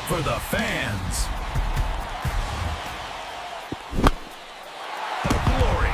for the fans. The glory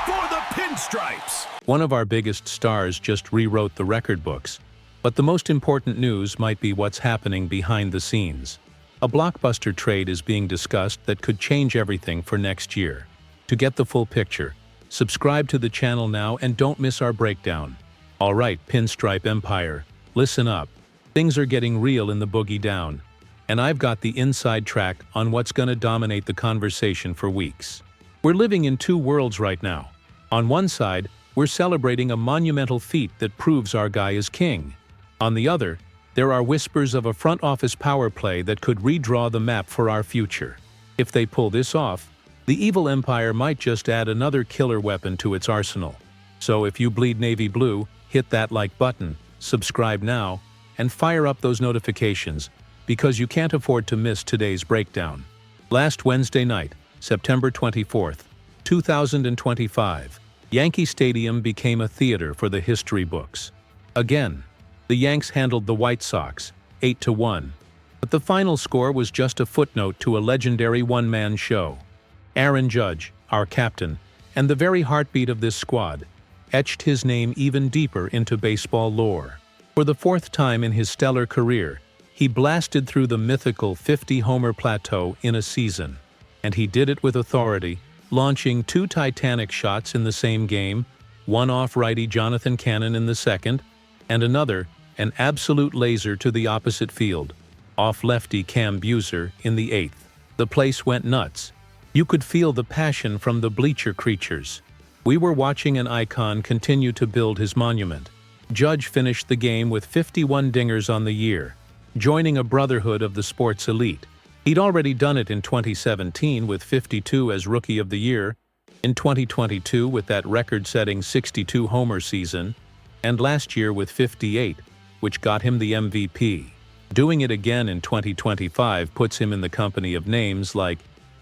for the pinstripes. One of our biggest stars just rewrote the record books, but the most important news might be what's happening behind the scenes. A blockbuster trade is being discussed that could change everything for next year. To get the full picture, subscribe to the channel now and don't miss our breakdown. Alright, Pinstripe Empire, listen up. Things are getting real in the boogie down, and I've got the inside track on what's gonna dominate the conversation for weeks. We're living in two worlds right now. On one side, we're celebrating a monumental feat that proves our guy is king. On the other, there are whispers of a front office power play that could redraw the map for our future. If they pull this off, the evil empire might just add another killer weapon to its arsenal. So if you bleed navy blue, hit that like button, subscribe now, and fire up those notifications, because you can't afford to miss today's breakdown. Last Wednesday night, September 24th, 2025, Yankee Stadium became a theater for the history books. Again, the Yanks handled the White Sox, 8-1. But the final score was just a footnote to a legendary one-man show. Aaron Judge, our captain, and the very heartbeat of this squad, etched his name even deeper into baseball lore. For the fourth time in his stellar career, he blasted through the mythical 50-homer plateau in a season. And he did it with authority, launching two titanic shots in the same game, one off righty Jonathan Cannon in the second, and another, an absolute laser to the opposite field, off lefty Cam Buser in the eighth. The place went nuts. You could feel the passion from the bleacher creatures. We were watching an icon continue to build his monument. Judge finished the game with 51 dingers on the year, joining a brotherhood of the sports elite. He'd already done it in 2017 with 52 as Rookie of the Year, in 2022 with that record-setting 62-homer season, and last year with 58, which got him the MVP. Doing it again in 2025 puts him in the company of names like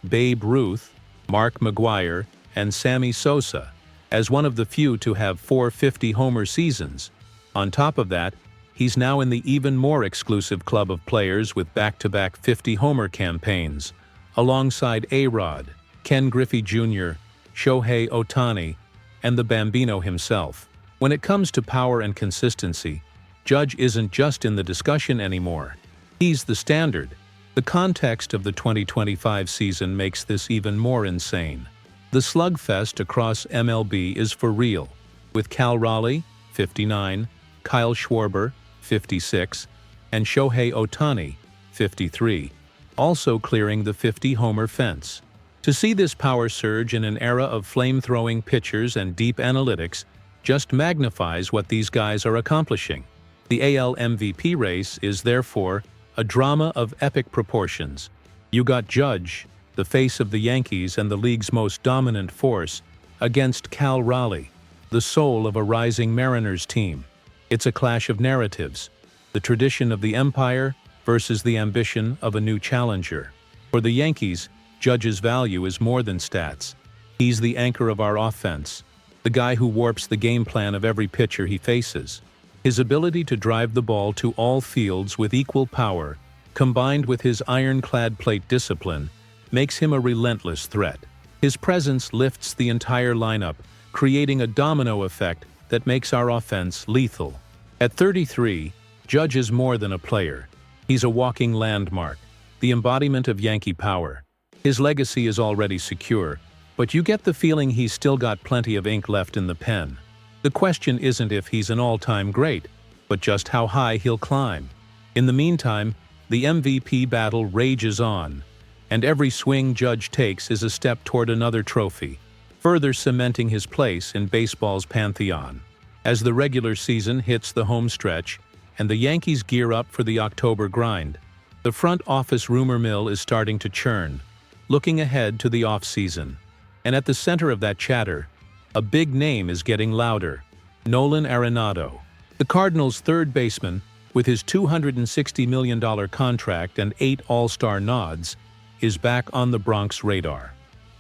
Babe Ruth, Mark McGwire, and Sammy Sosa, as one of the few to have 4 50-homer seasons. On top of that, he's now in the even more exclusive club of players with back-to-back 50-homer campaigns, alongside A-Rod, Ken Griffey Jr., Shohei Ohtani, and the Bambino himself. When it comes to power and consistency, Judge isn't just in the discussion anymore. He's the standard. The context of the 2025 season makes this even more insane. The slugfest across MLB is for real, with Cal Raleigh, 59, Kyle Schwarber, 56, and Shohei Ohtani, 53, also clearing the 50-homer fence. To see this power surge in an era of flame-throwing pitchers and deep analytics just magnifies what these guys are accomplishing. The AL MVP race is therefore a drama of epic proportions. You got Judge, the face of the Yankees and the league's most dominant force, against Cal Raleigh, the soul of a rising Mariners team. It's a clash of narratives, the tradition of the empire versus the ambition of a new challenger. For the Yankees, Judge's value is more than stats. He's the anchor of our offense, the guy who warps the game plan of every pitcher he faces. His ability to drive the ball to all fields with equal power, combined with his ironclad plate discipline, makes him a relentless threat. His presence lifts the entire lineup, creating a domino effect that makes our offense lethal. At 33, Judge is more than a player. He's a walking landmark, the embodiment of Yankee power. His legacy is already secure, but you get the feeling he's still got plenty of ink left in the pen. The question isn't if he's an all-time great, but just how high he'll climb. In the meantime, the MVP battle rages on, and every swing Judge takes is a step toward another trophy, further cementing his place in baseball's pantheon. As the regular season hits the home stretch and the Yankees gear up for the October grind, the front office rumor mill is starting to churn, looking ahead to the offseason. And at the center of that chatter, a big name is getting louder: Nolan Arenado. The Cardinals' third baseman, with his $260 million contract and 8 All-Star nods, is back on the Bronx radar.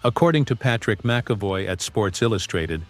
According to Patrick McAvoy at Sports Illustrated,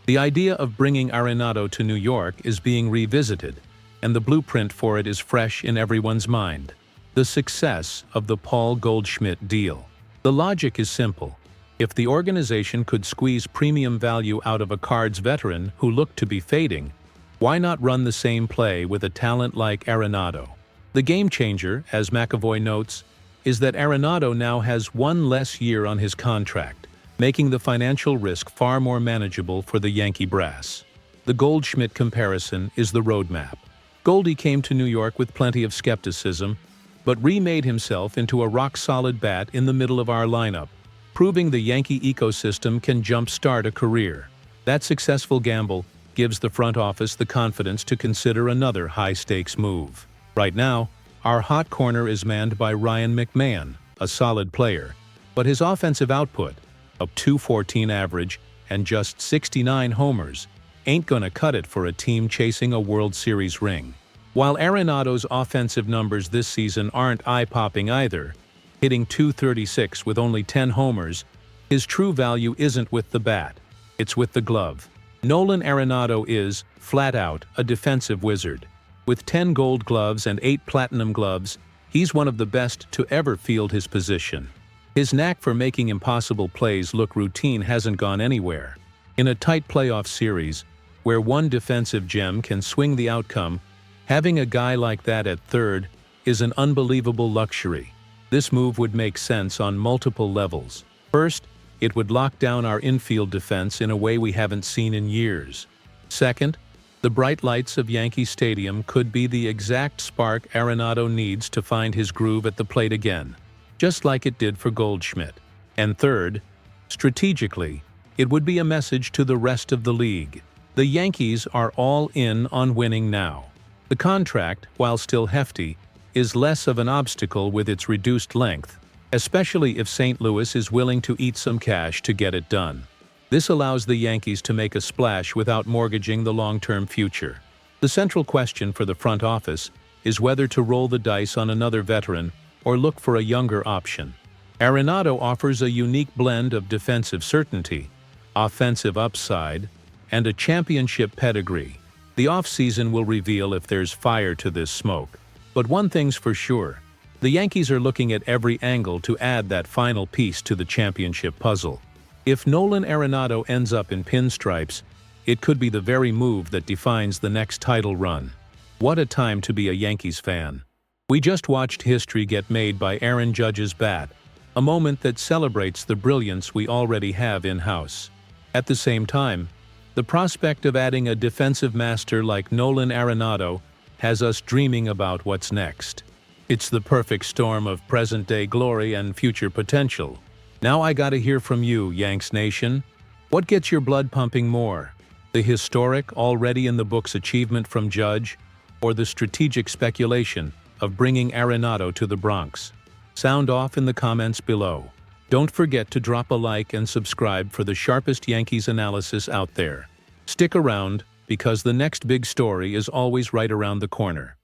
the idea of bringing Arenado to New York is being revisited, and the blueprint for it is fresh in everyone's mind. The success of the Paul Goldschmidt deal. The logic is simple. If the organization could squeeze premium value out of a Cards veteran who looked to be fading, why not run the same play with a talent like Arenado? The game changer, as McAvoy notes, is that Arenado now has one less year on his contract, making the financial risk far more manageable for the Yankee brass. The Goldschmidt comparison is the roadmap. Goldie came to New York with plenty of skepticism, but remade himself into a rock-solid bat in the middle of our lineup, proving the Yankee ecosystem can jump-start a career. That successful gamble gives the front office the confidence to consider another high-stakes move. Right now, our hot corner is manned by Ryan McMahon, a solid player, but his offensive output, a .214 average and just 69 homers, ain't gonna cut it for a team chasing a World Series ring. While Arenado's offensive numbers this season aren't eye-popping either, hitting .236 with only 10 homers, his true value isn't with the bat, it's with the glove. Nolan Arenado is, flat out, a defensive wizard. With 10 gold gloves and 8 platinum gloves, he's one of the best to ever field his position. His knack for making impossible plays look routine hasn't gone anywhere. In a tight playoff series, where one defensive gem can swing the outcome, having a guy like that at third is an unbelievable luxury. This move would make sense on multiple levels. First, it would lock down our infield defense in a way we haven't seen in years. Second, the bright lights of Yankee Stadium could be the exact spark Arenado needs to find his groove at the plate again, just like it did for Goldschmidt. And third, strategically, it would be a message to the rest of the league. The Yankees are all in on winning now. The contract, while still hefty, is less of an obstacle with its reduced length, especially if St. Louis is willing to eat some cash to get it done. This allows the Yankees to make a splash without mortgaging the long-term future. The central question for the front office is whether to roll the dice on another veteran or look for a younger option. Arenado offers a unique blend of defensive certainty, offensive upside, and a championship pedigree. The offseason will reveal if there's fire to this smoke. But one thing's for sure, the Yankees are looking at every angle to add that final piece to the championship puzzle. If Nolan Arenado ends up in pinstripes, it could be the very move that defines the next title run. What a time to be a Yankees fan. We just watched history get made by Aaron Judge's bat, a moment that celebrates the brilliance we already have in-house. At the same time, the prospect of adding a defensive master like Nolan Arenado has us dreaming about what's next. It's the perfect storm of present-day glory and future potential. Now I gotta hear from you, Yanks Nation. What gets your blood pumping more? The historic, already-in-the-books achievement from Judge, or the strategic speculation of bringing Arenado to the Bronx? Sound off in the comments below. Don't forget to drop a like and subscribe for the sharpest Yankees analysis out there. Stick around, because the next big story is always right around the corner.